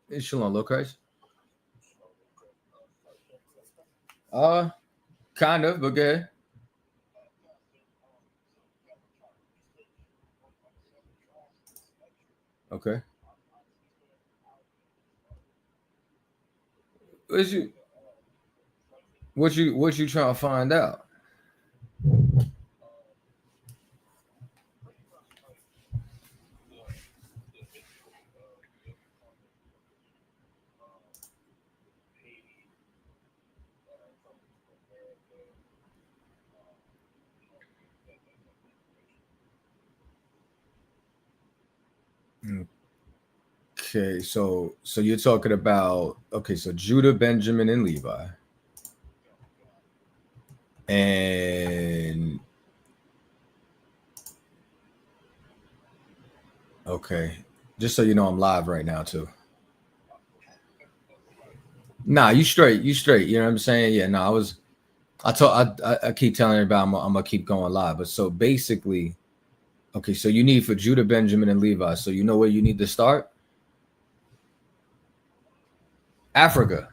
It's Shalom, low Christ. Kind of, but good. Okay. What you what you trying to find out? Okay, so you're talking about so Judah, Benjamin, and Levi, and okay, just so you know, I'm live right now too. Nah, you straight, you straight. You know what I'm saying? Yeah, no, I keep telling everybody I'm gonna keep going live, but so basically, okay, so you need for Judah, Benjamin, and Levi. So you know where you need to start? Africa.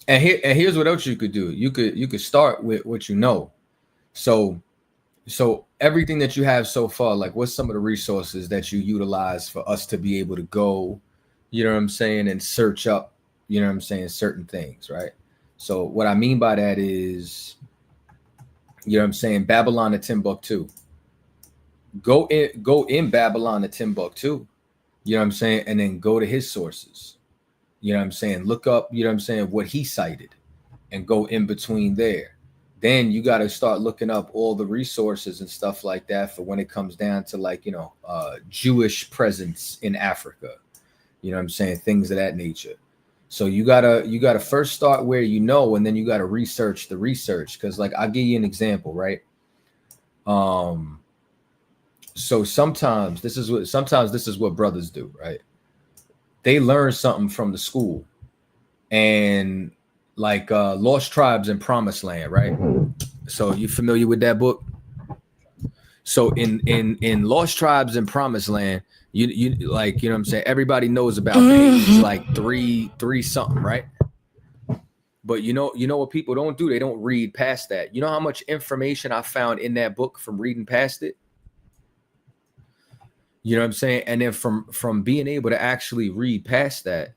And here's what else you could do. You could start with what you know. So everything that you have so far, like what's some of the resources that you utilize for us to be able to go, you know what I'm saying, and search up, you know what I'm saying, certain things, right? So what I mean by that is, you know what I'm saying, Babylon to Timbuktu. Go in Babylon to Timbuktu, you know what I'm saying, and then go to his sources. You know what I'm saying? Look up, you know what I'm saying, what he cited and go in between there. Then you got to start looking up all the resources and stuff like that for when it comes down to like, you know, Jewish presence in Africa. You know what I'm saying? Things of that nature. So you gotta first start where you know, and then you gotta research the research. Cause like I'll give you an example, right? So sometimes this is what brothers do, right? They learn something from the school, and like Lost Tribes in Promised Land, right? So you familiar with that book? So in Lost Tribes in Promised Land, you like, you know what I'm saying, everybody knows about page like three something, right? But you know what people don't do? They don't read past that. You know how much information I found in that book from reading past it? You know what I'm saying? And then from being able to actually read past that,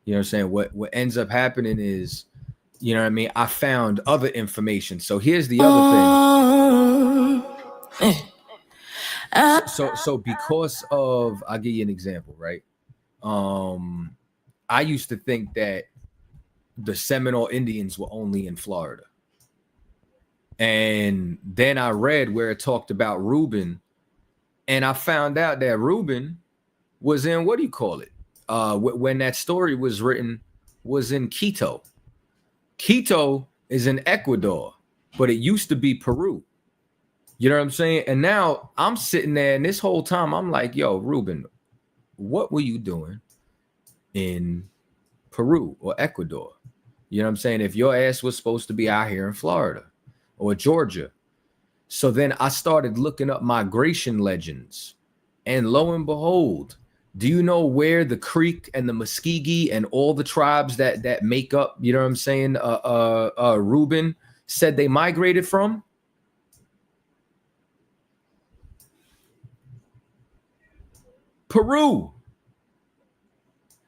you know what I'm saying, what ends up happening is, you know what I mean, I found other information. So here's the other thing. So because of, I'll give you an example, right? I used to think that the Seminole Indians were only in Florida. And then I read where it talked about Reuben, and I found out that Reuben was in, what do you call it? When that story was written, was in Quito. Quito is in Ecuador, but it used to be Peru. You know what I'm saying? And now I'm sitting there, and this whole time I'm like, yo, Reuben, what were you doing in Peru or Ecuador? You know what I'm saying? If your ass was supposed to be out here in Florida or Georgia. So then I started looking up migration legends, and lo and behold, do you know where the Creek and the Muskegee and all the tribes that make up, you know what I'm saying, Reuben said they migrated from? Peru.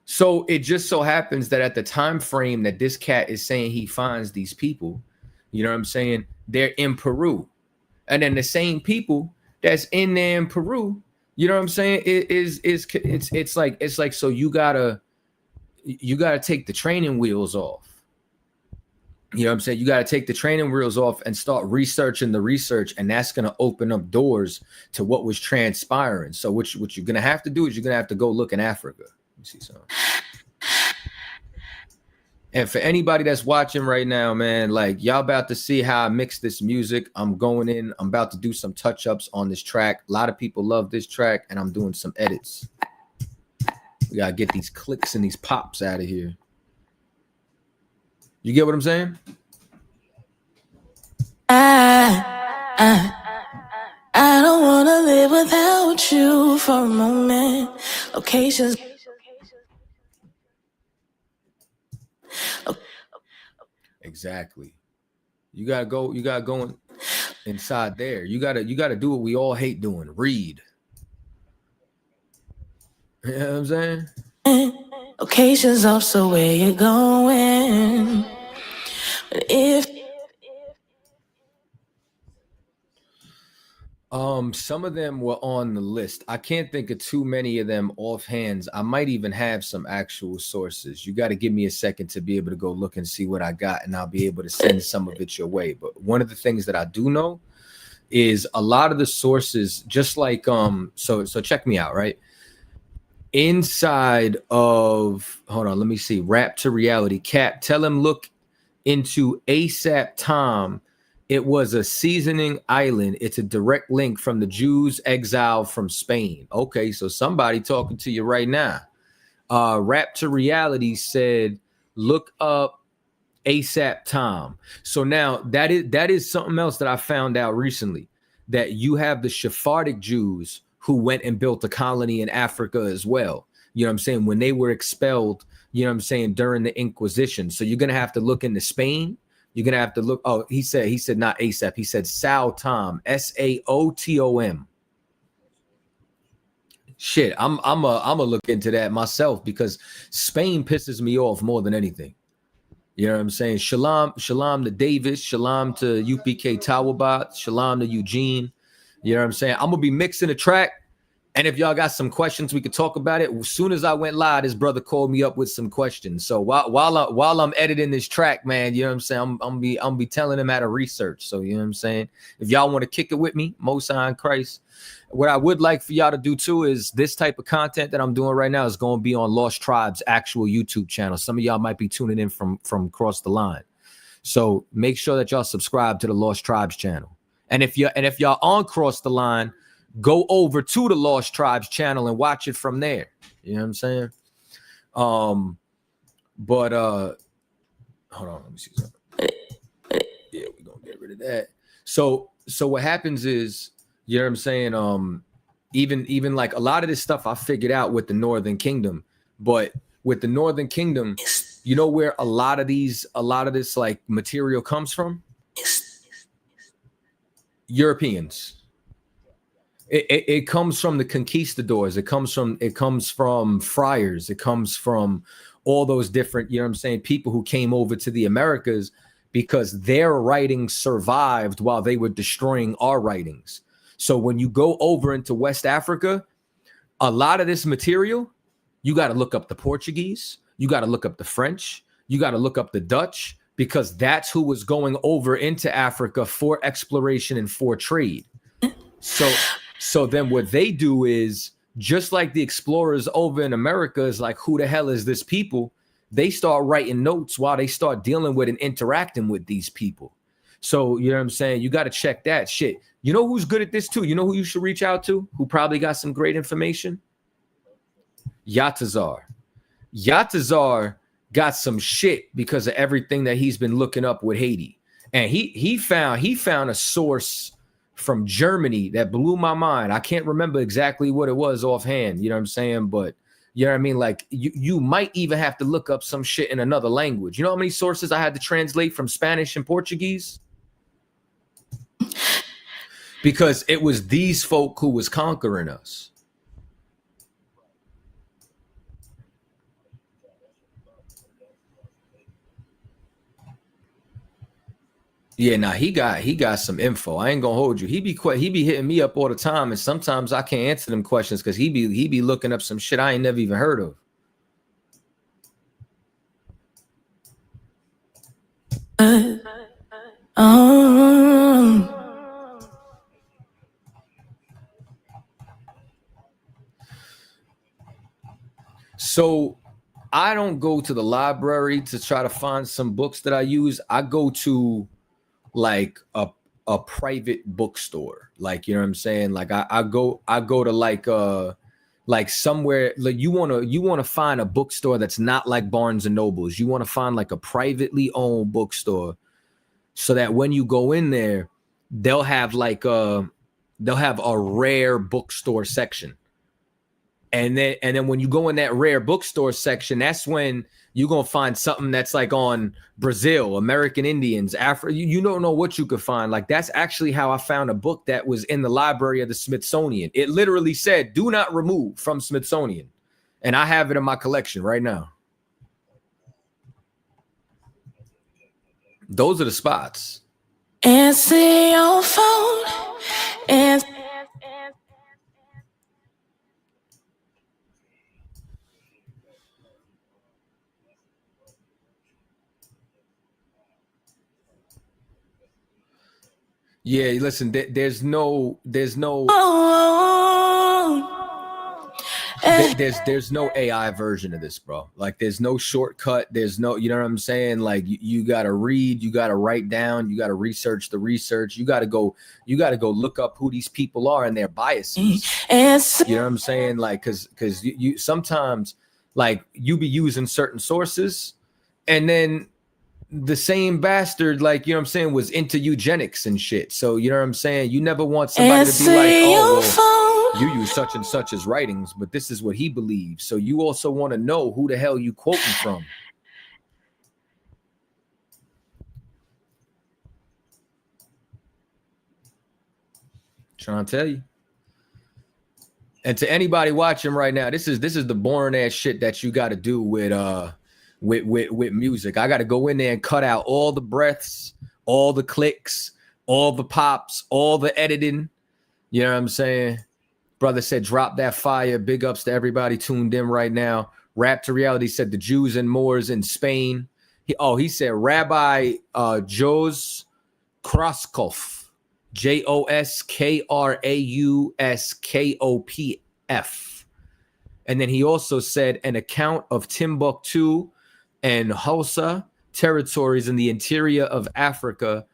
So it just so happens that at the time frame that this cat is saying he finds these people, you know what I'm saying, they're in Peru. And then the same people that's in there in Peru, you know what I'm saying, it's like so you gotta take the training wheels off. You know what I'm saying? You got to take the training wheels off and start researching the research, and that's going to open up doors to what was transpiring. So what you're going to have to do is you're going to have to go look in Africa. Let me see something. And for anybody that's watching right now, man, like y'all about to see how I mix this music. I'm going in. I'm about to do some touch-ups on this track. A lot of people love this track, and I'm doing some edits. We got to get these clicks and these pops out of here. You get what I'm saying? I don't wanna live without you for a moment. Locations. Exactly. You gotta go inside there. You gotta do what we all hate doing. Read. You know what I'm saying? Locations also where you're going. But if some of them were on the list. I can't think of too many of them offhand. I might even have some actual sources. You got to give me a second to be able to go look and see what I got, and I'll be able to send some of it your way. But one of the things that I do know is a lot of the sources, just like so check me out, right? Inside of, hold on, let me see, Rap to Reality. Cap, tell him look into ASAP Tom. It was a seasoning island. It's a direct link from the Jews exiled from Spain. Okay, so somebody talking to you right now. Rap to Reality said, look up ASAP Tom. So now that is something else that I found out recently, that you have the Sephardic Jews who went and built a colony in Africa as well. You know what I'm saying? When they were expelled, you know what I'm saying, during the Inquisition. So you're going to have to look into Spain. You're going to have to look. Oh, he said not ASAP. He said Saotom, Saotom. Shit, I'm a look into that myself, because Spain pisses me off more than anything. You know what I'm saying? Shalom to Davis, shalom to UPK Tawabat, shalom to Eugene. You know what I'm saying? I'm gonna be mixing the track. And if y'all got some questions, we could talk about it. As soon as I went live, this brother called me up with some questions. So while I'm editing this track, man, you know what I'm saying? I'm be telling him how to research. So you know what I'm saying? If y'all want to kick it with me, Most High in Christ. What I would like for y'all to do too is this type of content that I'm doing right now is going to be on Lost Tribe's actual YouTube channel. Some of y'all might be tuning in from across the line. So make sure that y'all subscribe to the Lost Tribes channel. And if y'all on Cross the Line, go over to the Lost Tribes channel and watch it from there. You know what I'm saying? But hold on, let me see something. Yeah, we're gonna get rid of that. So what happens is, you know what I'm saying? Even like a lot of this stuff I figured out with the Northern Kingdom, but with the Northern Kingdom, you know where a lot of this like material comes from? Europeans. It comes from the conquistadors. It comes from friars. It comes from all those different, you know what I'm saying, people who came over to the Americas, because their writings survived while they were destroying our writings. So when you go over into West Africa, a lot of this material, you got to look up the Portuguese, you got to look up the French, you got to look up the Dutch, because that's who was going over into Africa for exploration and for trade. So then what they do is, just like the explorers over in America is like, who the hell is this people? They start writing notes while they start dealing with and interacting with these people. So, you know what I'm saying? You got to check that shit. You know who's good at this too? You know who you should reach out to? Who probably got some great information? ChaaTaza. ChaaTaza got some shit because of everything that he's been looking up with Haiti. And he found a source from Germany that blew my mind. I can't remember exactly what it was offhand, you know what I'm saying? But you know what I mean? Like you might even have to look up some shit in another language. You know how many sources I had to translate from Spanish and Portuguese? Because it was these folk who was conquering us. Yeah, nah, he got some info. I ain't gonna hold you. He be hitting me up all the time, and sometimes I can't answer them questions because he be looking up some shit I ain't never even heard of. So I don't go to the library to try to find some books that I use. I go to like a private bookstore. Like, you know what I'm saying? Like I go to like somewhere, like you want to find a bookstore that's not like Barnes and Nobles. You want to find like a privately owned bookstore, so that when you go in there, they'll have like they'll have a rare bookstore section. And then when you go in that rare bookstore section, that's when you're gonna find something that's like on Brazil, American Indians, Africa. You don't know what you could find. Like, that's actually how I found a book that was in the library of the Smithsonian. It literally said, "Do not remove from Smithsonian," and I have it in my collection right now. Those are the spots. Answer your phone. Yeah, listen, there's no there's no AI version of this, bro. Like, there's no shortcut. There's no, you know what I'm saying? Like, you gotta read, you gotta write down, you gotta research the research, you gotta go look up who these people are and their biases. You know what I'm saying? Like, because you sometimes, like, you be using certain sources, and then the same bastard, like, you know what I'm saying, was into eugenics and shit. So, you know what I'm saying? You never want somebody to be like, oh, well, you use such and such as writings, but this is what he believes. So you also want to know who the hell you quoting from. Trying to tell you. And to anybody watching right now, this is the boring ass shit that you got to do with music. I got to go in there and cut out all the breaths, all the clicks, all the pops, all the editing. You know what I'm saying? Brother said, drop that fire. Big ups to everybody tuned in right now. Rap to Reality said the Jews and Moors in Spain. He said Rabbi Jos Kroskopf, Joskrauskopf. And then he also said an account of Timbuktu and Hausa territories in the interior of Africa.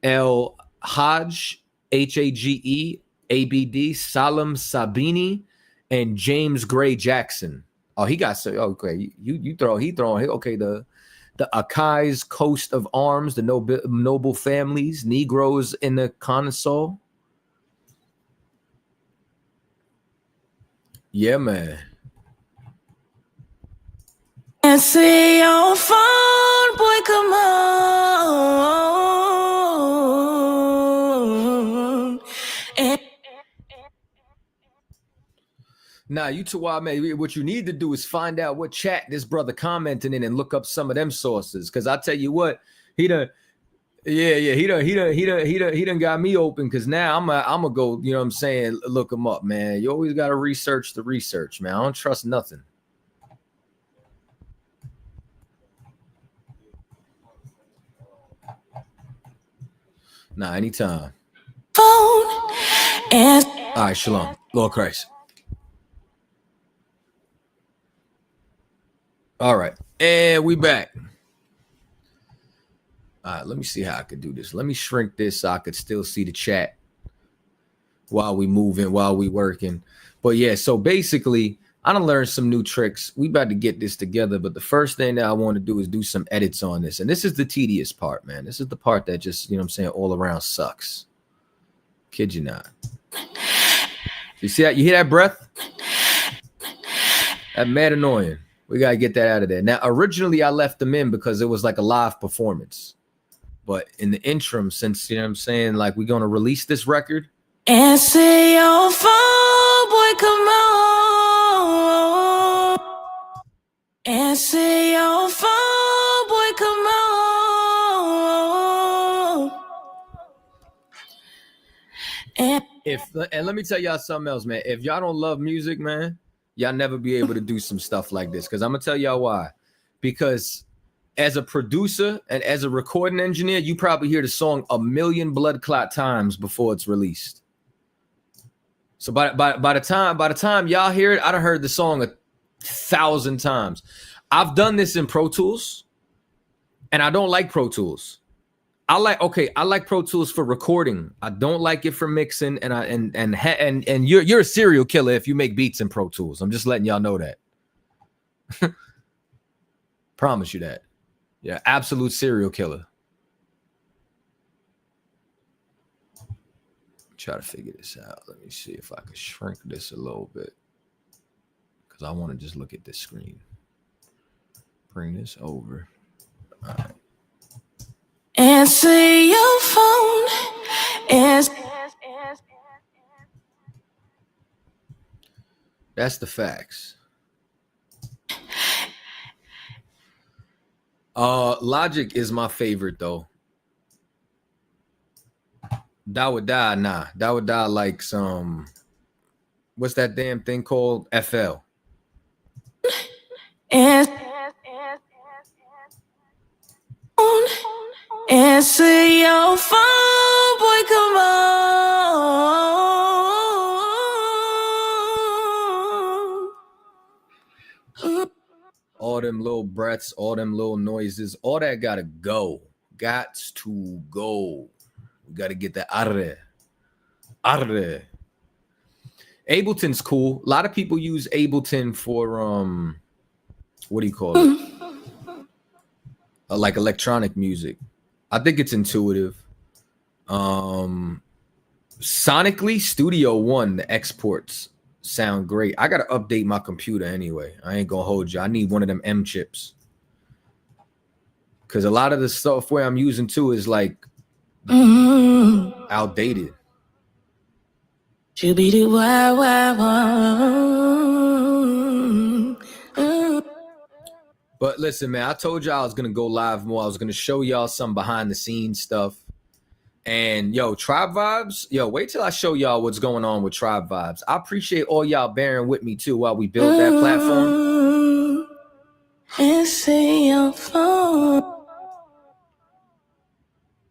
El Hajj, Hage, ABD, Salam Sabini, and James Gray Jackson. Oh, he got so okay. He throwing okay. The Akai's coast of arms, the noble families, Negroes in the Consul. Yeah, man. And see your phone, boy, come on. Nah, you two wild, man. What you need to do is find out what chat this brother commenting in and look up some of them sources. Cause I tell you what, he done got me open. Cause now I'm gonna go, you know what I'm saying, look him up, man. You always gotta research the research, man. I don't trust nothing. Nah, anytime. All right, shalom. Lord Christ. All right, and we back. All right, let me see how I could do this. Let me shrink this so I could still see the chat while we moving, while we working. But yeah, so basically, I done learned some new tricks. We about to get this together, but the first thing that I want to do is do some edits on this. And this is the tedious part, man. This is the part that just, you know what I'm saying, all around sucks. Kid you not. You see that? You hear that breath? That mad annoying. We got to get that out of there. Now, originally, I left them in because it was like a live performance. But in the interim, since, you know what I'm saying, like, we're going to release this record. And say your phone, boy, come on. And say your phone, boy, come on. And let me tell y'all something else, man. If y'all don't love music, man, y'all never be able to do some stuff like this. Because I'm going to tell y'all why. Because as a producer and as a recording engineer, you probably hear the song a million blood clot times before it's released. So by the time y'all hear it, I done heard the song 1,000 times. I've done this in Pro Tools, and I don't like Pro Tools. I like Pro Tools for recording. I don't like it for mixing, and you're a serial killer if you make beats in Pro Tools. I'm just letting y'all know that. Promise you that. Yeah, absolute serial killer. try to figure this out. Let me see if I can shrink this a little bit, because I want to just look at this screen. Bring this over. All right. Answer your phone. That's the facts. Logic is my favorite though. That would die, nah. That would die like some. What's that damn thing called? FL. Answer your phone, boy, come on. All them little breaths, all them little noises, all that gotta go. Gots to go. We gotta get that out of there. Out of there. Ableton's cool. A lot of people use Ableton for what do you call it? Like electronic music. I think it's intuitive. Sonically, Studio One, the exports sound great. I gotta update my computer anyway. I ain't gonna hold you. I need one of them M chips, because a lot of the software I'm using too is like outdated. But listen, man, I told y'all I was gonna go live more. I was gonna show y'all some behind the scenes stuff. And yo, Tribe Vibes, yo, wait till I show y'all what's going on with Tribe Vibes. I appreciate all y'all bearing with me too while we build that platform.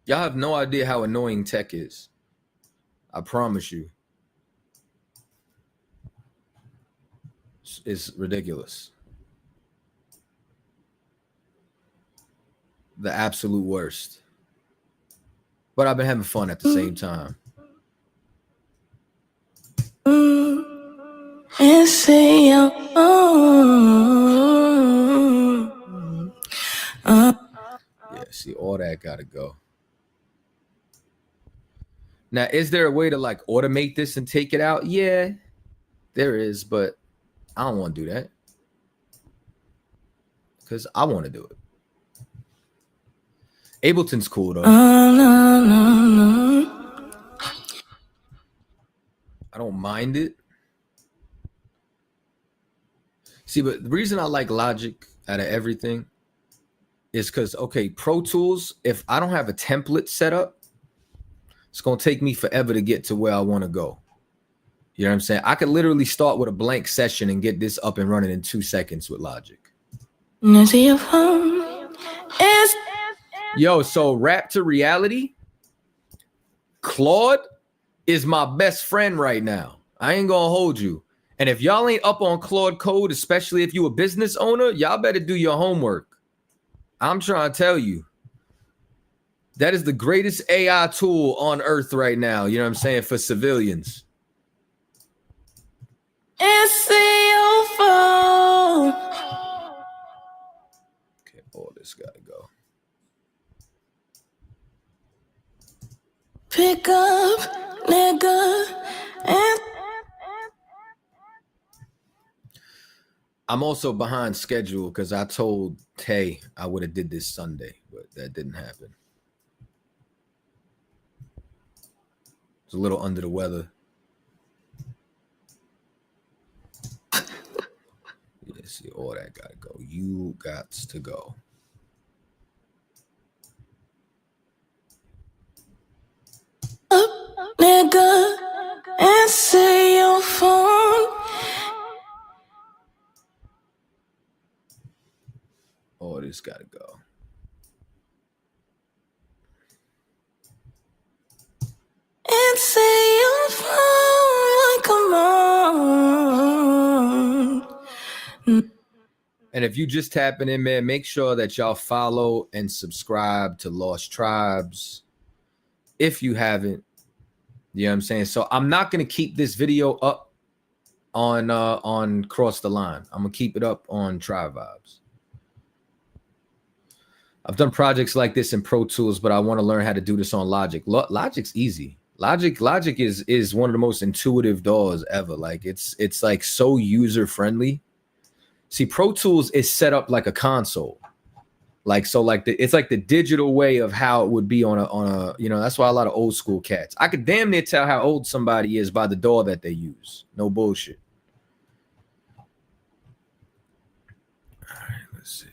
Y'all have no idea how annoying tech is. I promise you. It's ridiculous. The absolute worst. But I've been having fun at the same time. And say your Yeah, see, all that gotta go. Now, is there a way to like automate this and take it out? Yeah, there is, but I don't want to do that because I want to do it. Ableton's cool though. I don't mind it. See, but the reason I like Logic out of everything is because, okay, Pro Tools, if I don't have a template set up, it's going to take me forever to get to where I want to go. You know what I'm saying? I could literally start with a blank session and get this up and running in 2 seconds with Logic. Yo, so rap to reality, Claude is my best friend right now. I ain't gonna hold you. And if y'all ain't up on Claude Code, especially if you a business owner, y'all better do your homework. I'm trying to tell you. That is the greatest AI tool on earth right now. You know what I'm saying? For civilians. Answer your phone. Okay, all this gotta go. Pick up, nigga. I'm also behind schedule because I told Tay I would have did this Sunday, but that didn't happen. It's a little under the weather. Yeah, see, all that gotta go. You got to go. Up, nigga. Answer your phone. All this gotta go. Answer your phone. Come on. And if you just tapping in, man, make sure that y'all follow and subscribe to Lost Tribes. If you haven't, you know what I'm saying? So I'm not going to keep this video up on Cross the Line. I'm going to keep it up on Tribe Vibes. I've done projects like this in Pro Tools, but I want to learn how to do this on Logic. Logic's easy. Logic is one of the most intuitive DAWs ever. Like it's like so user friendly. See, Pro Tools is set up like a console. Like so, like it's like the digital way of how it would be on a you know. That's why a lot of old school cats. I could damn near tell how old somebody is by the DAW that they use. No bullshit. All right, let's see.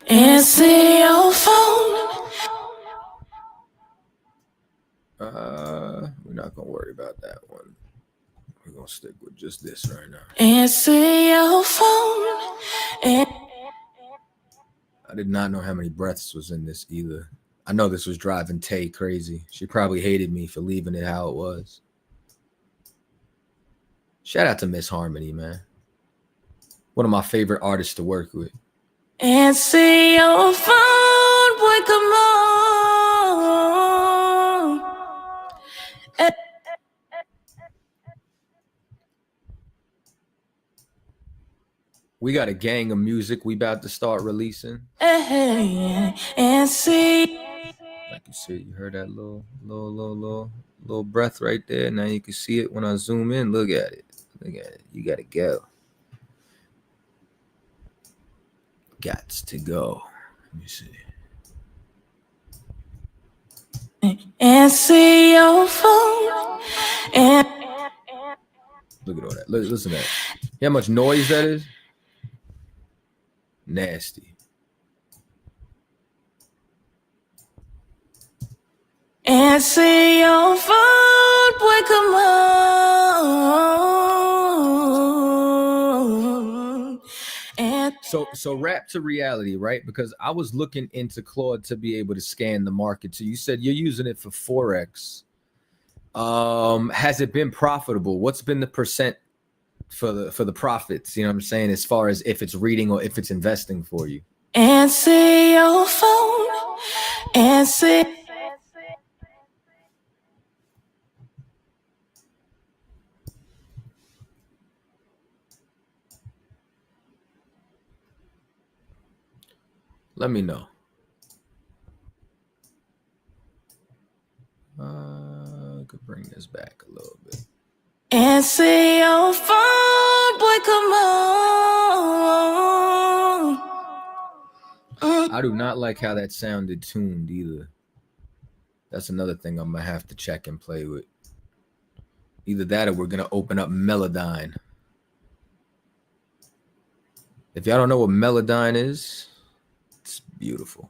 Answer your phone. We're not gonna worry about that one. We're gonna stick with just this right now. Answer your phone. I did not know how many breaths was in this either. I know this was driving Tay crazy. She probably hated me for leaving it how it was. Shout out to Miss Harmony, man. One of my favorite artists to work with. Answer your phone, boy, come on. We got a gang of music we about to start releasing. And see. Like you see, you heard that little breath right there. Now you can see it when I zoom in. Look at it. Look at it. You gotta go. Gots to go. Let me see. Answer your phone. And Look at all that. Listen to that. You know how much noise that is? Nasty. answer your phone, boy, come on. And So rap to reality, right? Because I was looking into Claude to be able to scan the market. So you said you're using it for Forex. Has it been profitable? What's been the percent for the profits? You know what I'm saying? As far as if it's reading or if it's investing for you. answer your phone. Answer. Let me know. I could bring this back a little bit. Answer your phone, boy, come on. I do not like how that sounded tuned either. That's another thing I'm gonna have to check and play with. Either that or we're gonna open up Melodyne. If y'all don't know what Melodyne is, it's beautiful.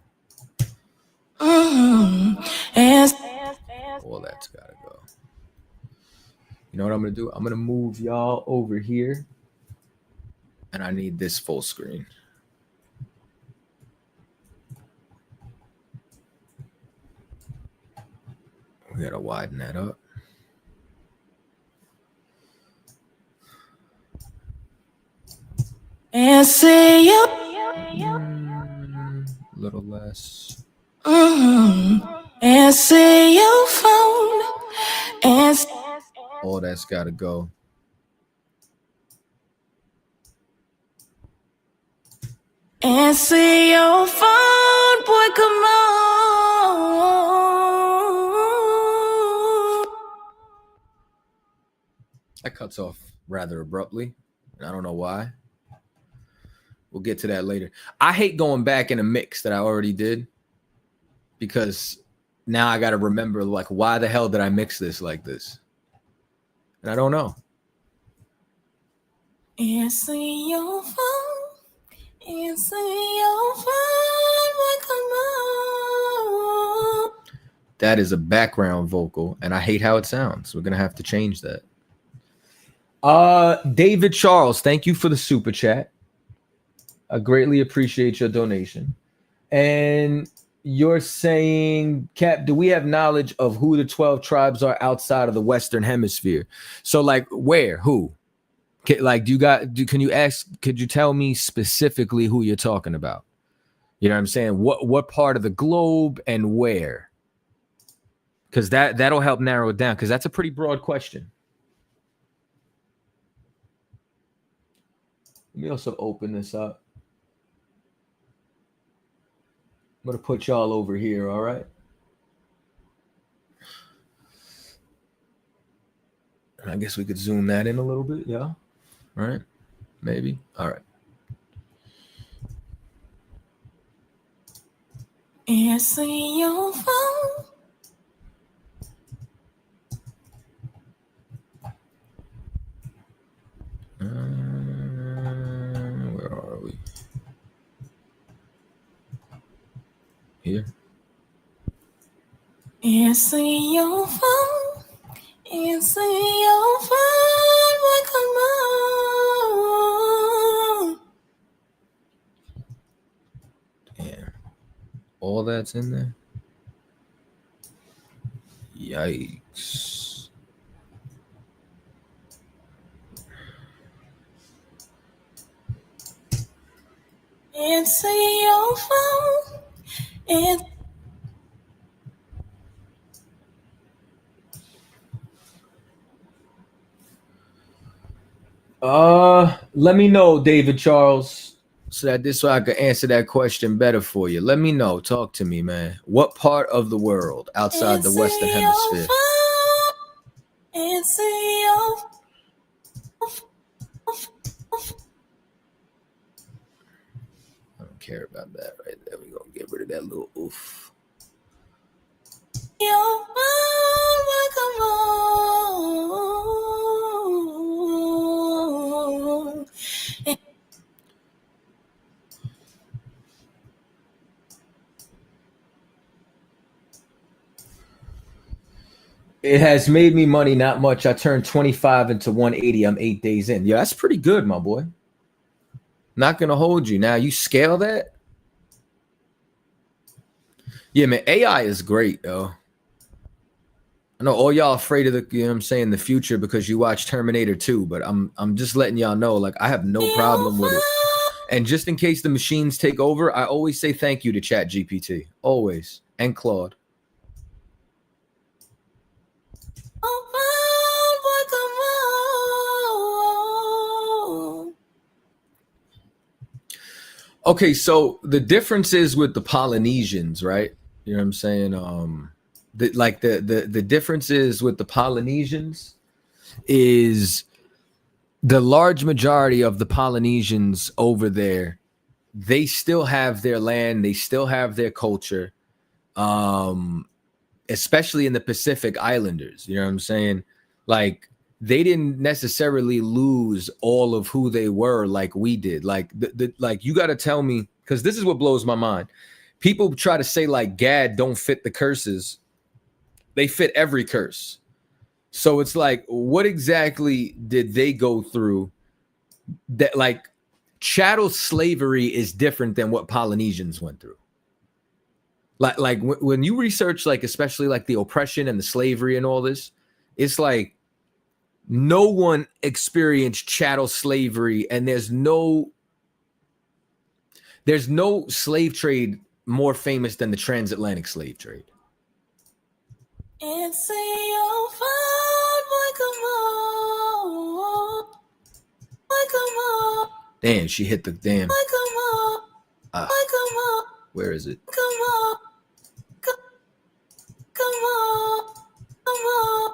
And All that's gotta go. You know what I'm gonna do? I'm gonna move y'all over here, and I need this full screen. We gotta widen that up. answer your A little less. answer your phone. Answer. All that's gotta go. Answer your phone, boy, come on. That cuts off rather abruptly, and I don't know why. We'll get to that later. I hate going back in a mix that I already did because now I got to remember, like, why the hell did I mix this like this? And I don't know. Answer your phone. Answer your phone, boy, come on. That is a background vocal, and I hate how it sounds. We're going to have to change that. David Charles, thank you for the super chat. I greatly appreciate your donation. And you're saying, Cap, do we have knowledge of who the 12 tribes are outside of the Western Hemisphere? So, like, where? Who? Like, can you tell me specifically who you're talking about? You know what I'm saying? What part of the globe and where? Because that'll help narrow it down, because that's a pretty broad question. Let me also open this up. gonna put y'all over here. All right. I guess we could zoom that in a little bit. Yeah. Right. Maybe. All right. Answer your phone. Where are we? Here. Answer your phone. Answer your phone. Boy, come on. Damn. All that's in there. Yikes. Answer your phone. And let me know, David Charles, so I could answer that question better for you. Let me know. Talk to me, man. What part of the world outside the Western Hemisphere? Answer your I don't care about that right there. We're gonna get rid of that little oof. your phone. Boy, come on. It has made me money, not much. I turned 25 into 180. I'm 8 days in. Yeah, that's pretty good, my boy. Not gonna hold you. Now you scale that. Yeah, man. AI is great, though. I know all y'all afraid of the, you know what I'm saying, the future because you watch Terminator 2, but I'm just letting y'all know, like, I have no problem with it. And just in case the machines take over, I always say thank you to ChatGPT. Always. And Claude. Okay, so the difference is with the Polynesians, right? You know what I'm saying? The difference is with the Polynesians is the large majority of the Polynesians over there, they still have their land, they still have their culture, especially in the Pacific Islanders. You know what I'm saying? Like, they didn't necessarily lose all of who they were like we did. Like, like, you got to tell me, because this is what blows my mind. People try to say like Gad don't fit the curses. They fit every curse. So it's like, what exactly did they go through that, like, chattel slavery is different than what Polynesians went through. Like when you research, like, especially like the oppression and the slavery and all this, it's like no one experienced chattel slavery, and there's no slave trade more famous than the transatlantic slave trade. Answer your phone, boy, come on. Boy, come on. Damn, she hit the damn. Boy, come on. Boy, come on. Where is it? Come on. Come on. Come on.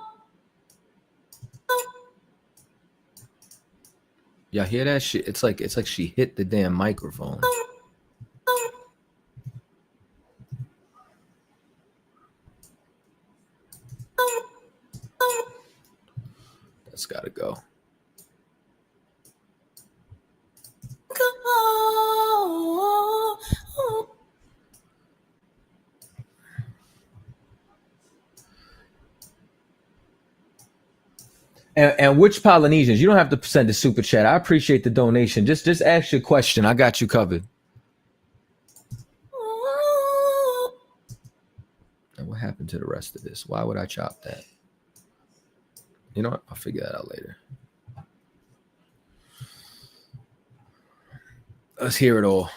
Y'all hear that shit? It's like she hit the damn microphone. That's gotta go. Come on. And which Polynesians? You don't have to send a super chat. I appreciate the donation. Just ask your question. I got you covered. And what happened to the rest of this? Why would I chop that? You know what? I'll figure that out later. Let's hear it all.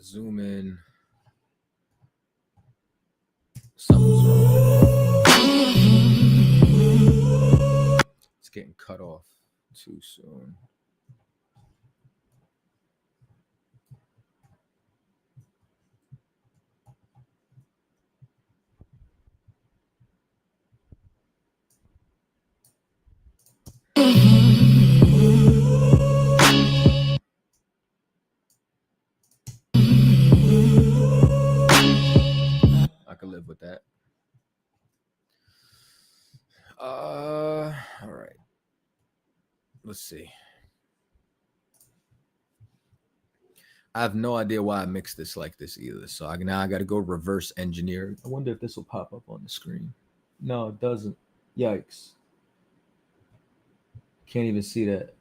Zoom in. Something's wrong. It's getting cut off too soon. I can live with that. All right. Let's see. I have no idea why I mixed this like this either. So now I got to go reverse engineer. I wonder if this will pop up on the screen. No, it doesn't. Yikes. Can't even see that.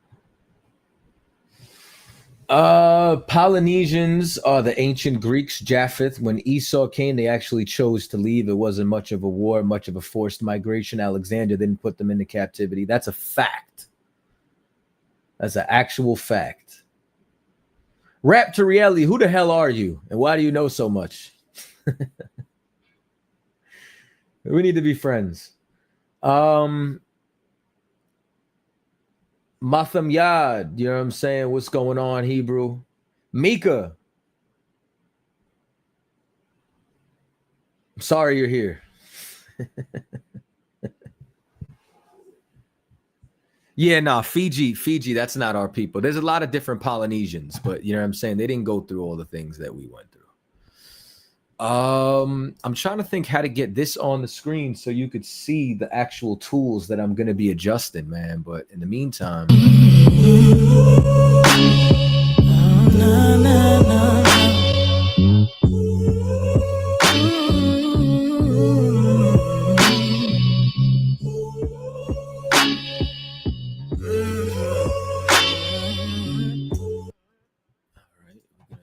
Polynesians are the ancient Greeks, Japheth. When Esau came, they actually chose to leave. It wasn't much of a war, much of a forced migration. Alexander didn't put them into captivity. That's a fact. That's an actual fact. Raptorielli, who the hell are you? And why do you know so much? We need to be friends. Matham Yad, you know what I'm saying? What's going on, Hebrew? Mika. I'm sorry you're here. Yeah, nah, Fiji, that's not our people. There's a lot of different Polynesians, but you know what I'm saying? They didn't go through all the things that we went through. I'm trying to think how to get this on the screen so you could see the actual tools that I'm going to be adjusting, man. But in the meantime,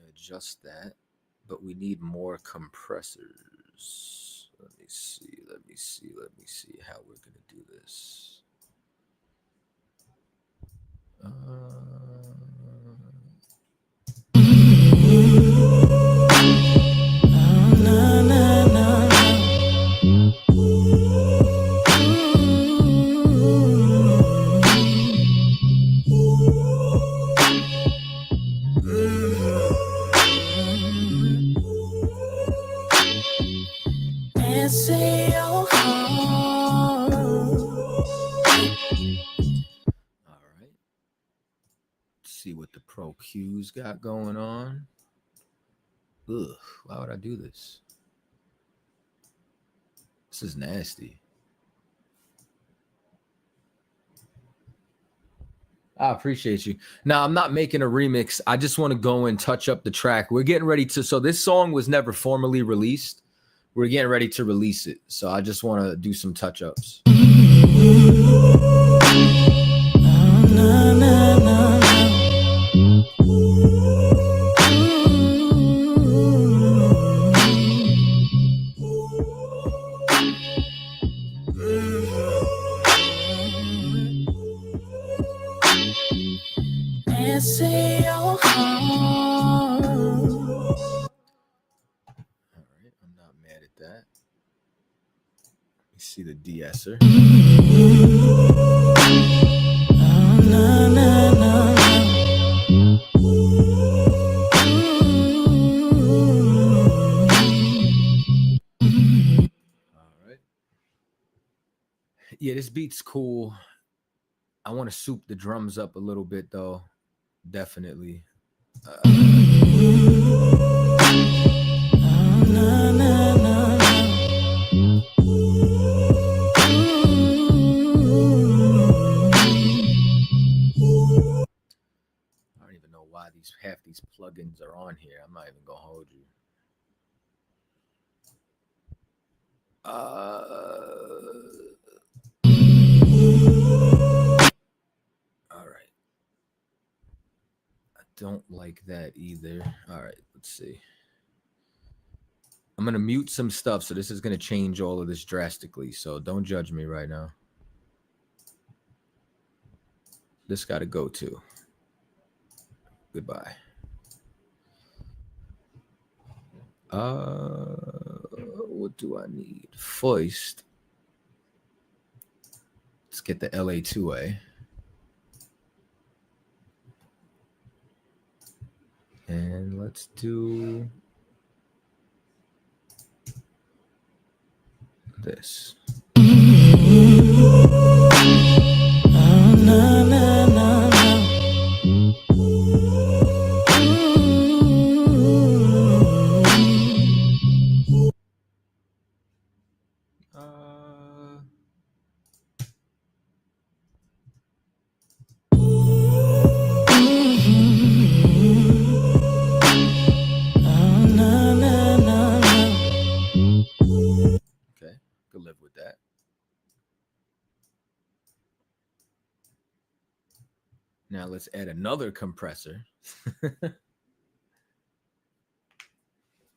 adjust that, but we need more compressors. Let me see how we're going to do this. See what the Pro Q's got going on. Ugh, why would I do this? This is nasty. I appreciate you. Now, I'm not making a remix. I just want to go and touch up the track. We're getting ready to, so this song was never formally released. We're getting ready to release it. So I just want to do some touch-ups. See the de-esser. All right. Yeah, this beat's cool. I want to soup the drums up a little bit, though. Definitely. Half these plugins are on here. I'm not even gonna hold you. All right. I don't like that either. All right, let's see. I'm gonna mute some stuff, so this is gonna change all of this drastically. So don't judge me right now. This gotta go too. Goodbye. What do I need? First, let's get the LA2A. And let's do this. Okay, could live with that. Now let's add another compressor.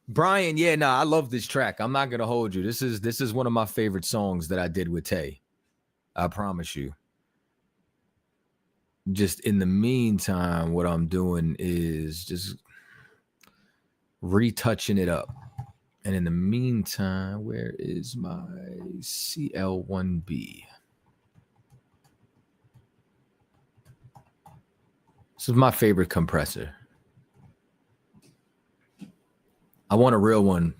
Brian, yeah, I love this track. I'm not gonna hold you. This is one of my favorite songs that I did with Tay. I promise you. Just in the meantime, what I'm doing is just retouching it up. And in the meantime, where is my CL1B? This is my favorite compressor. I want a real one.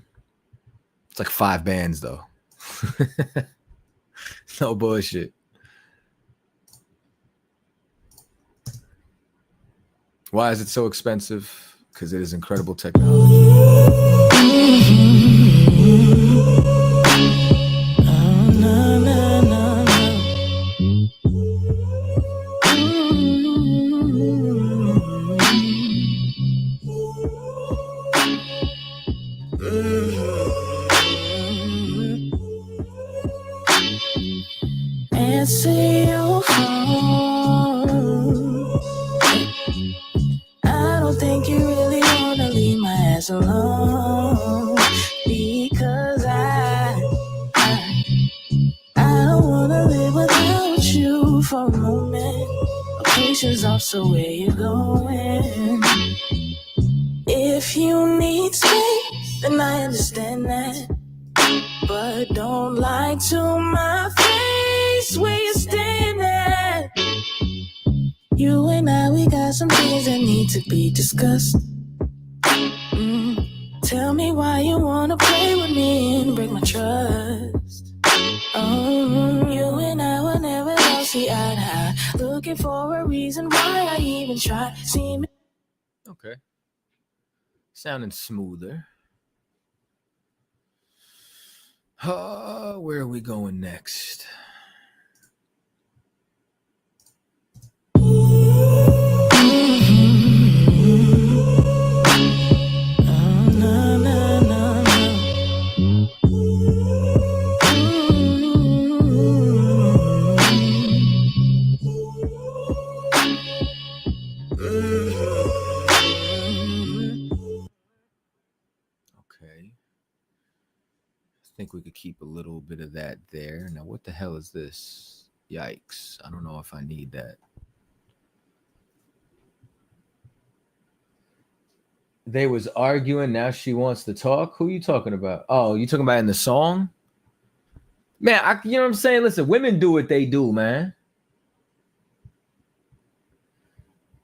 It's like 5 bands though. No bullshit. Why is it so expensive? Because it is incredible technology. Answer your phone. I don't think you really wanna leave my ass alone, because I don't wanna live without you for a moment. Patience off, so where you going? If you need space, then I understand that, but don't lie to my face where you stand at. You and I, we got some things that need to be discussed. Tell me why you wanna play with me and break my trust. You and I will never see eye to eye. Looking for a reason why I even try. See me. Okay. Sounding smoother. Where are we going next? Okay. I think we could keep a little bit of that there. Now, what the hell is this? Yikes. I don't know if I need that. They was arguing. Now she wants to talk. Who are you talking about? Oh, you talking about in the song? Man, you know what I'm saying? Listen, women do what they do, man.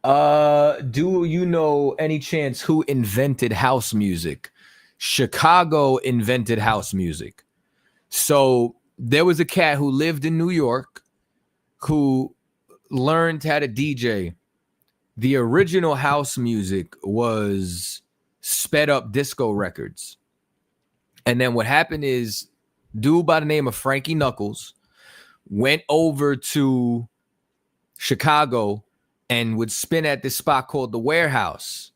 Do you know any chance who invented house music? Chicago invented house music. So there was a cat who lived in New York who learned how to DJ. The original house music was sped up disco records. And then what happened is, dude by the name of Frankie Knuckles went over to Chicago and would spin at this spot called the Warehouse.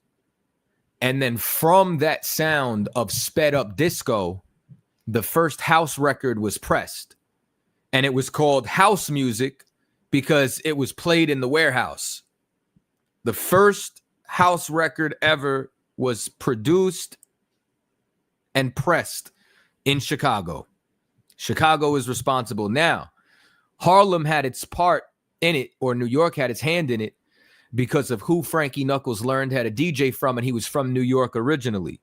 And then from that sound of sped up disco, the first house record was pressed. And it was called house music because it was played in the warehouse. The first house record ever was produced and pressed in Chicago. Chicago is responsible. Now, Harlem had its part in it, or New York had its hand in it, because of who Frankie Knuckles learned how to DJ from, and he was from New York originally.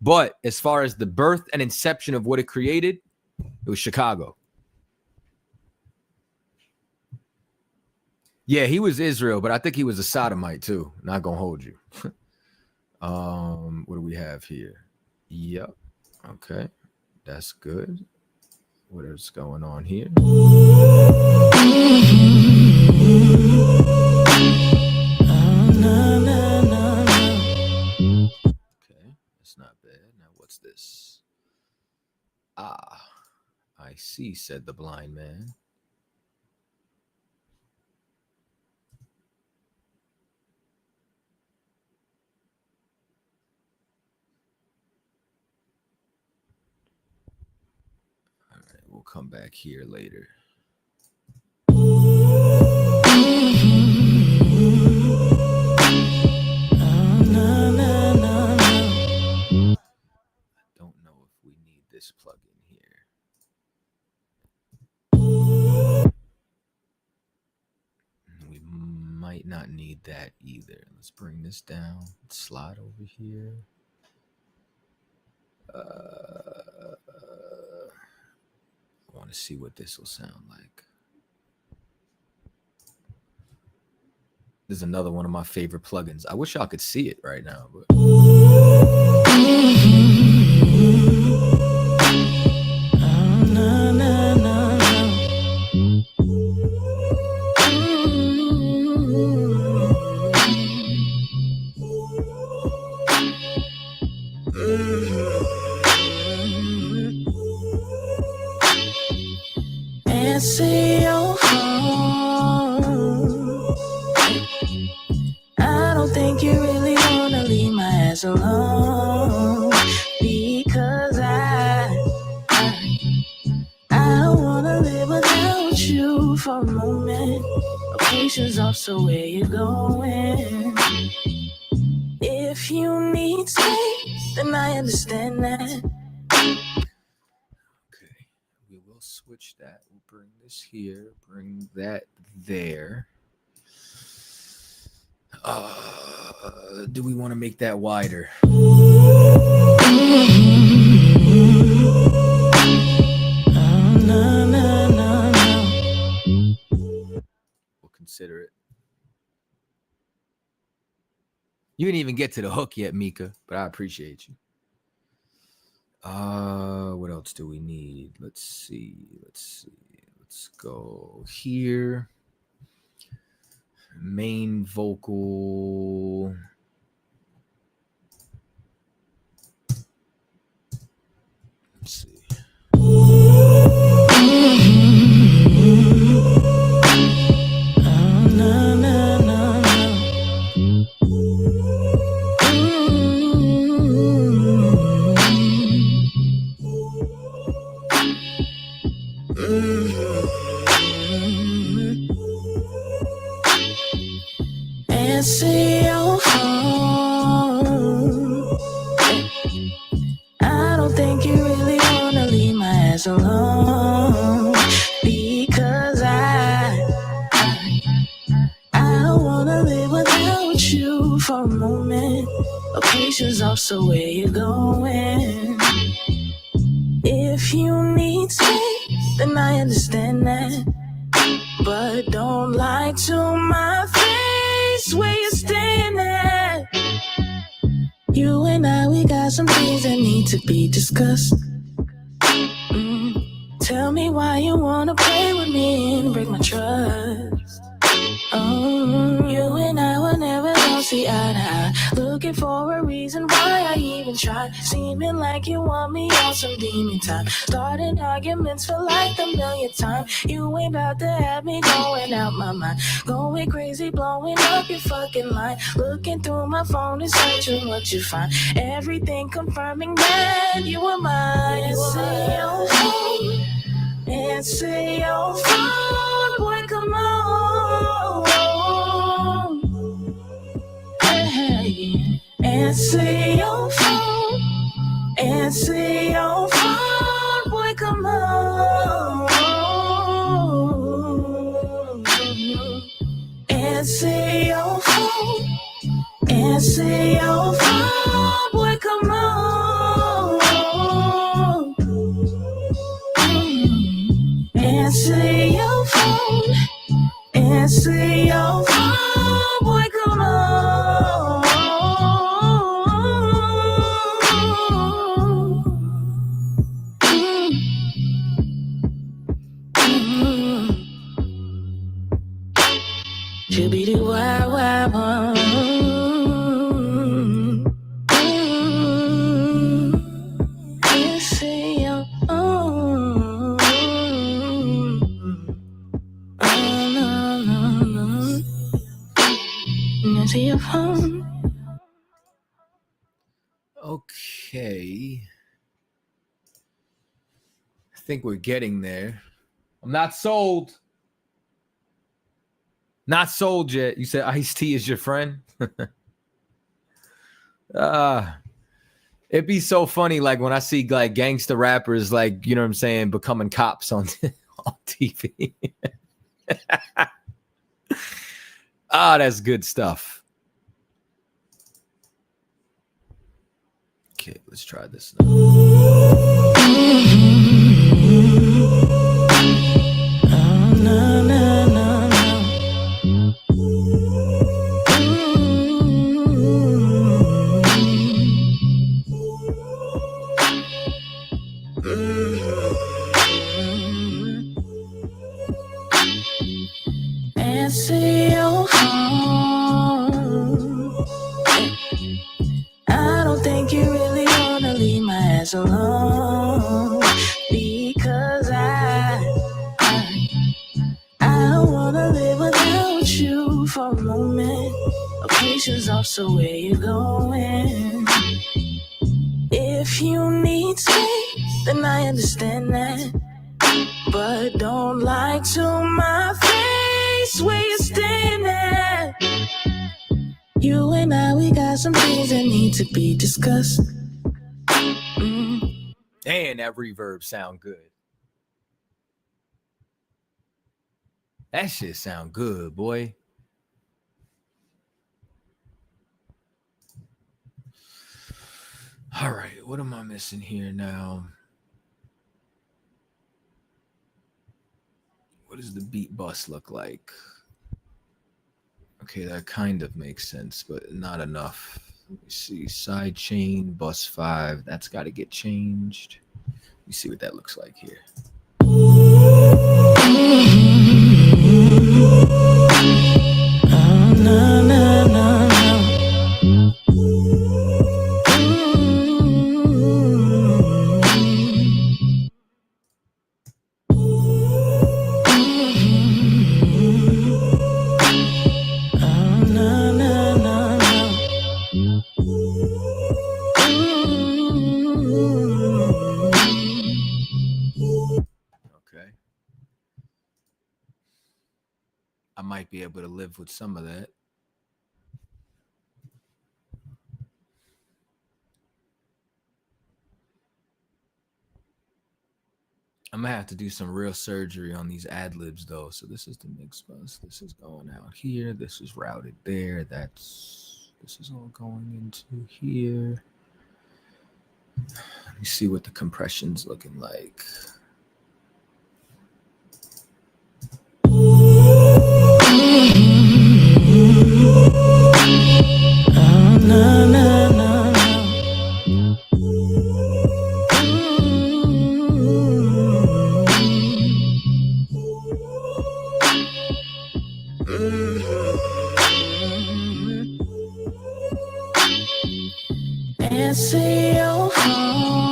But as far as the birth and inception of what it created, it was Chicago. Yeah, he was Israel, but I think he was a sodomite too. Not gonna hold you. What do we have here? Yep. Okay, that's good. What is going on here? Okay, that's not bad. Now what's this? Ah, I see, said the blind man. All right, we'll come back here later. Don't know if we need this plugin here. We might not need that either. Let's bring this down. Slide over here. I want to see what this will sound like. This is another one of my favorite plugins. I wish y'all could see it right now, but answer your phone. I don't think you really wanna leave my ass alone, because I don't wanna live without you for a moment. Patience off, so where you going? If you need space, then I understand that. We'll switch that. We'll bring this here, bring that there. Do we want to make that wider? We'll consider it. You didn't even get to the hook yet, Mika, but I appreciate you. What else do we need? Let's see. Let's go here. Main vocal. Let's see. Answer your phone. I don't think you really wanna leave my ass alone, because I don't wanna live without you for a moment. Patience off, so where you going? If you need space, then I understand that. But don't lie to my face where you staying at. You and I, we got some things that need to be discussed. Tell me why you wanna play with me and break my trust. You and I were never gonna see eye to eye. Looking for a reason why I even tried. Seeming like you want me on some demon time. Starting arguments for like the millionth time. You ain't about to have me going out my mind. Going crazy, blowing up your fucking line. Looking through my phone and searching what you find. Everything confirming that you were mine. Answer your phone. Answer your phone, boy, come on. Hey, answer your phone. Answer your phone, boy, come on. Answer your phone. Answer your phone, boy, come on. Okay. I think we're getting there. I'm not sold. Not sold yet. You said Ice-T is your friend? It'd be so funny, like when I see like gangster rappers, like, you know what I'm saying, becoming cops on TV. That's good stuff. Okay, let's try this now. Answer your phone. I don't think you really wanna leave my ass alone, because I don't wanna live without you for a moment. Patience off, so where you going? If you need space, then I understand that, but don't lie to my face where you stand at. You and I, we got some things that need to be discussed. Damn, that reverb sound good. That shit sound good, boy. All right, what am I missing here now? What does the beat bus look like? Okay, that kind of makes sense, but not enough. Let me see. Side chain, bus 5. That's got to get changed. Let me see what that looks like here. Okay. I might be able to live with some of that. I'm gonna have to do some real surgery on these ad libs though. So this is the mix bus. This is going out here. This is routed there. This is all going into here. Let me see what the compression's looking like. Answer your phone.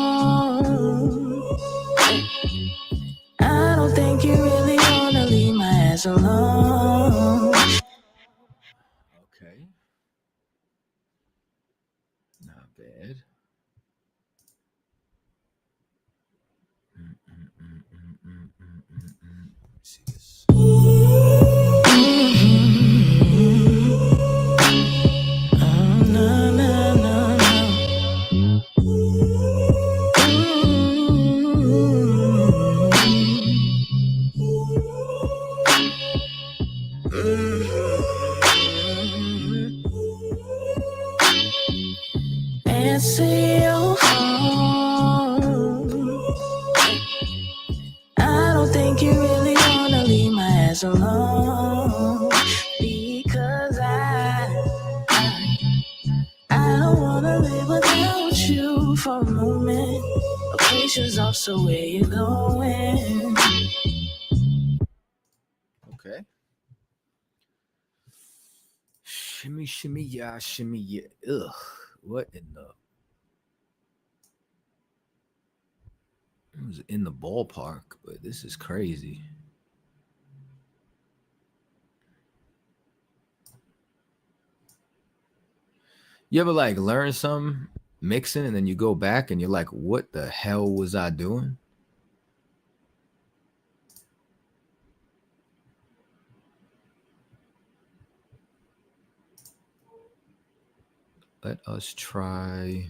I don't think you really wanna leave my ass alone. Okay. Not bad. Let's see this. Answer your phone. I don't think you really wanna leave my ass alone, because I don't wanna live without you for a moment. Patience off, so where you going? Okay. Shimmy, shimmy, yeah, shimmy, yeah. Ugh. What in the? It was in the ballpark, but this is crazy. You ever like learn something, mixing, and then you go back and you're like, what the hell was I doing? Let us try.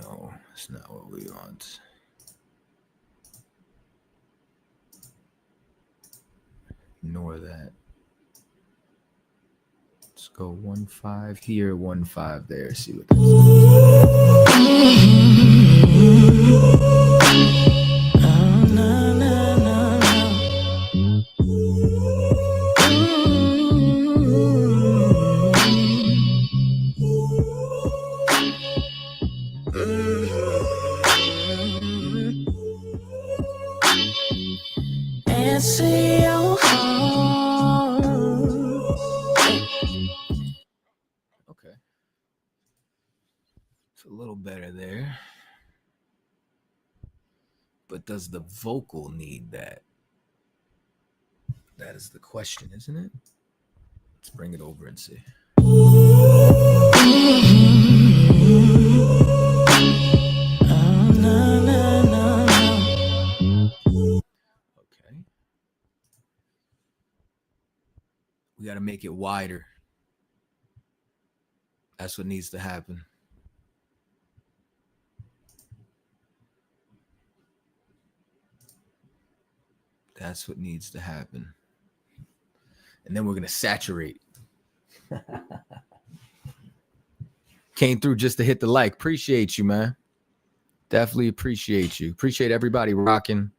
No, that's not what we want. Ignore that. Let's go 1-5 here, 1-5 there. See what this Okay. It's a little better there. But does the vocal need that? That is the question, isn't it? Let's bring it over and see. Okay. We got to make it wider. That's what needs to happen. That's what needs to happen. And then we're going to saturate. Came through just to hit the like. Appreciate you, man. Definitely appreciate you. Appreciate everybody rocking.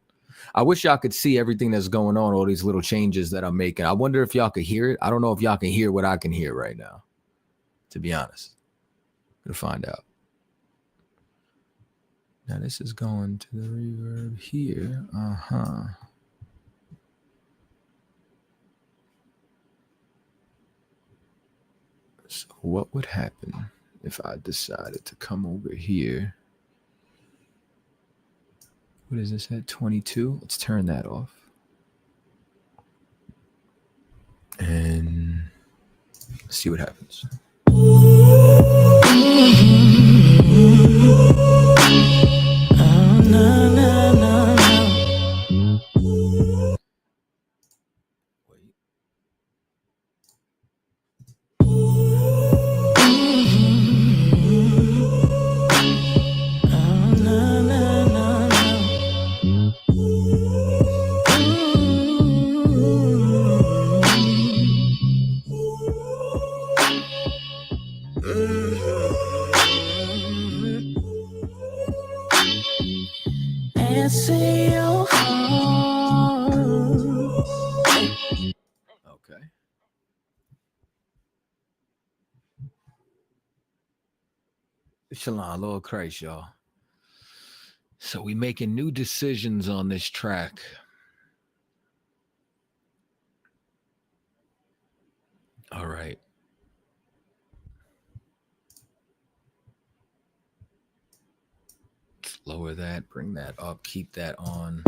I wish y'all could see everything that's going on, all these little changes that I'm making. I wonder if y'all could hear it. I don't know if y'all can hear what I can hear right now, to be honest. We'll find out. Now this is going to the reverb here. So what would happen if I decided to come over here? What is this at 22? Let's turn that off. And see what happens. Okay. Shalom, Lord Christ, y'all. So we making new decisions on this track. All right. Lower that, bring that up, keep that on.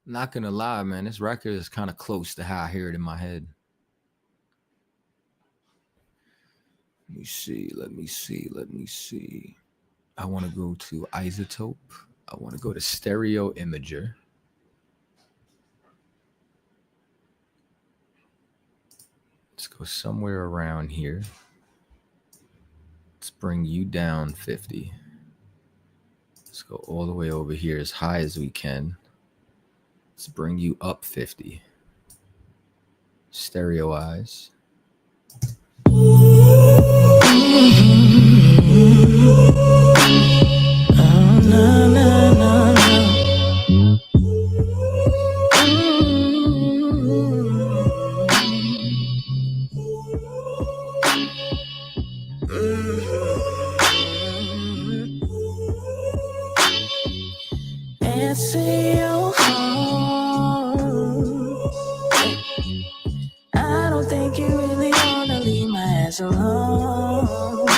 Not gonna lie, man, this record is kind of close to how I hear it in my head. Let me see. I want to go to Isotope. I want to go to Stereo Imager. Let's go somewhere around here. Let's bring you down 50. Let's go all the way over here as high as we can. Let's bring you up 50. Stereoize. Answer your home. I don't think you really wanna leave my ass alone.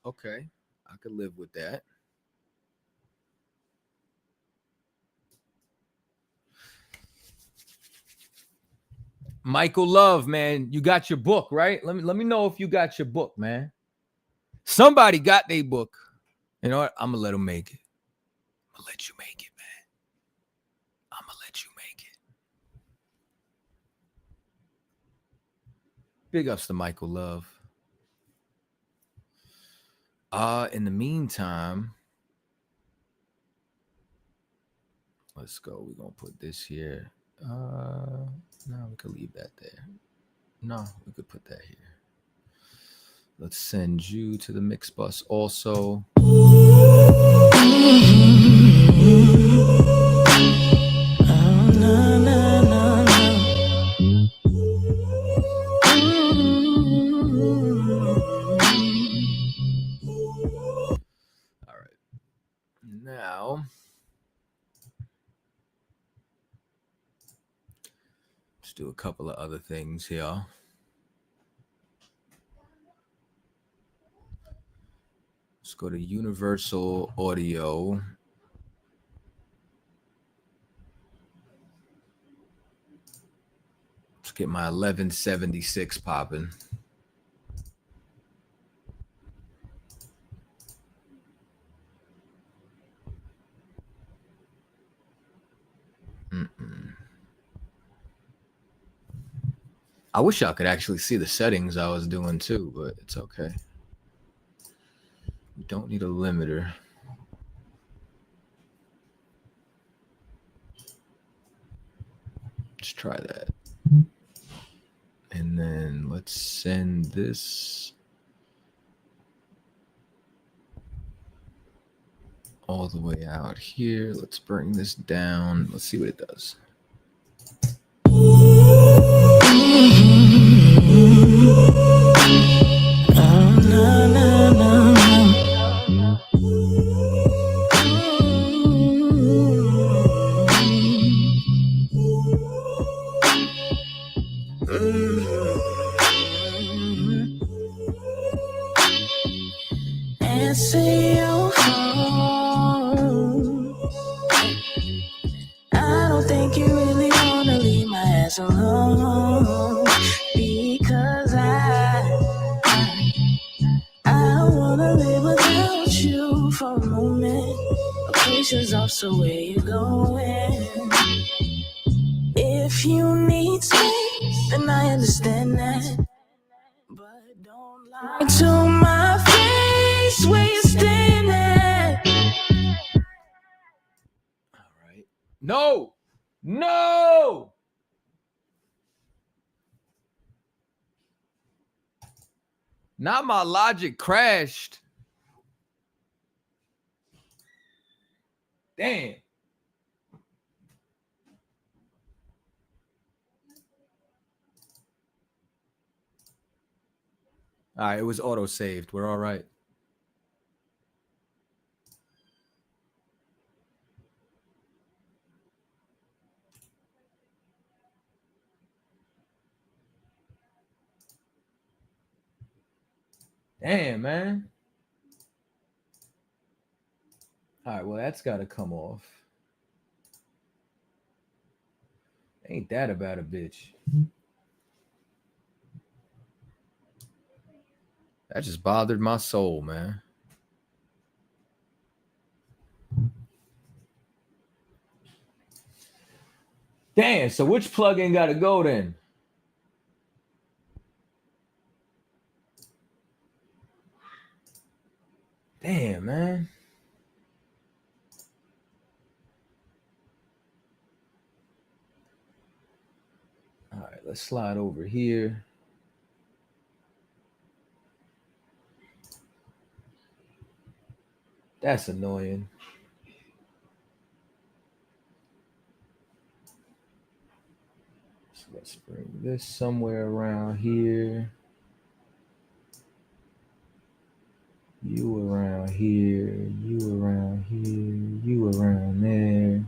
Okay, I could live with that. Michael Love, man, you got your book, right? Let me know if you got your book, man. Somebody got their book. You know what? I'm gonna let them make it. I'm gonna let you make it, man. I'm gonna let you make it. Big ups to Michael Love. In the meantime, let's go. We're gonna put this here. No, we could leave that there. No, we could put that here. Let's send you to the mix bus also. All right. Now, let's do a couple of other things here. Let's go to Universal Audio. Let's get my 1176 popping. I wish I could actually see the settings I was doing too, but it's okay. We don't need a limiter. Let's try that. And then let's send this all the way out here. Let's bring this down. Let's see what it does. Answer your home. I don't think you really wanna leave my ass alone, because I don't wanna live without you for a moment. Vacation's off, so where you going? If you need space, then I understand that. But don't lie to my face where you staying at. All right. No! No! Not my Logic crashed. Damn. All right, it was auto-saved. We're all right. Damn, man. All right, well, that's got to come off. Ain't that about a bitch? That just bothered my soul, man. Damn, so which plugin got to go then? Damn, man. All right, let's slide over here. That's annoying. So let's bring this somewhere around here. You around here, you around here, you around there.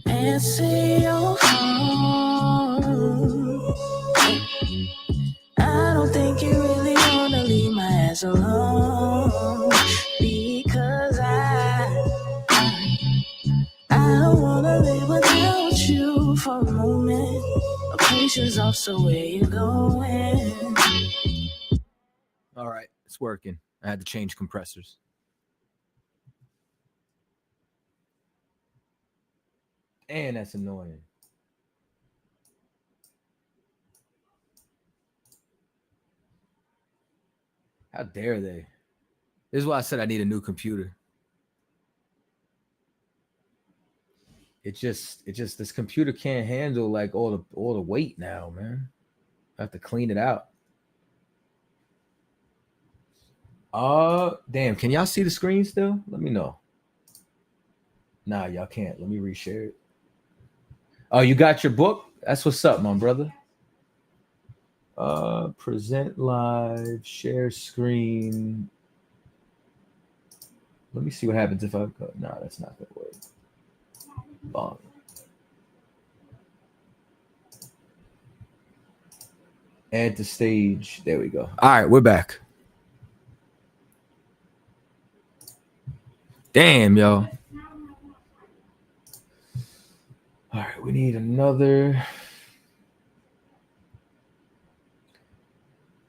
Answer your phone. I don't think you really wanna leave my ass alone, because I don't wanna live without you for a moment. My patience off, so where you going? All right, it's working. I had to change compressors. And that's annoying. How dare they? This is why I said I need a new computer. It just this computer can't handle like all the weight now, man. I have to clean it out. Damn, can y'all see the screen still? Let me know. Nah, y'all can't. Let me reshare it. Oh, you got your book? That's what's up, my brother. Present live, share screen. Let me see what happens if I go. No, that's not gonna work. Long. Add to stage. There we go. All right, we're back. Damn, y'all. All right, we need another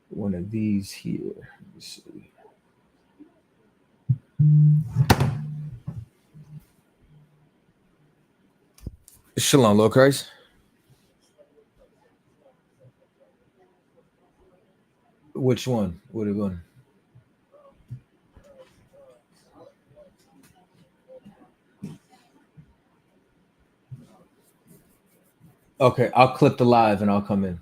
one of these here. Let's see. Shalom, Lord Christ. Which one? What one? Okay, I'll clip the live and I'll come in.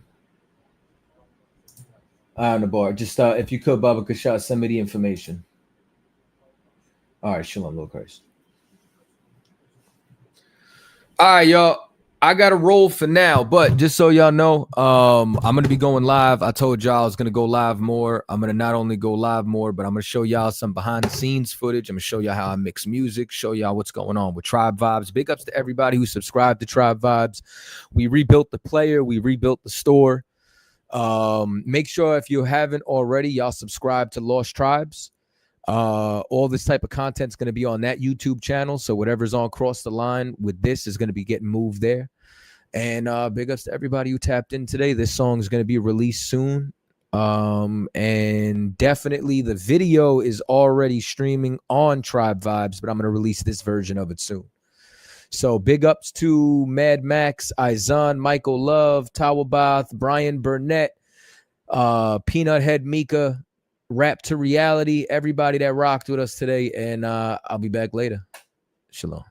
On the bar. Just if you could, Baba Kashat, send me the information. All right, Shalom, Lord Christ. All right, y'all. I got to roll for now, but just so y'all know, I'm going to be going live. I told y'all I was going to go live more. I'm going to not only go live more, but I'm going to show y'all some behind the scenes footage. I'm going to show y'all how I mix music, show y'all what's going on with Tribe Vibes. Big ups to everybody who subscribed to Tribe Vibes. We rebuilt the player. We rebuilt the store. Make sure if you haven't already, y'all subscribe to Lost Tribes. All this type of content is going to be on that YouTube channel. So whatever's on Cross the Line with this is going to be getting moved there. And big ups to everybody who tapped in today. This song is going to be released soon. And definitely the video is already streaming on Tribe Vibes, but I'm going to release this version of it soon. So big ups to Mad Max, Izan, Michael Love, Tawabath, Brian Burnett, Peanut Head Mika, Rap to Reality, everybody that rocked with us today. And I'll be back later. Shalom.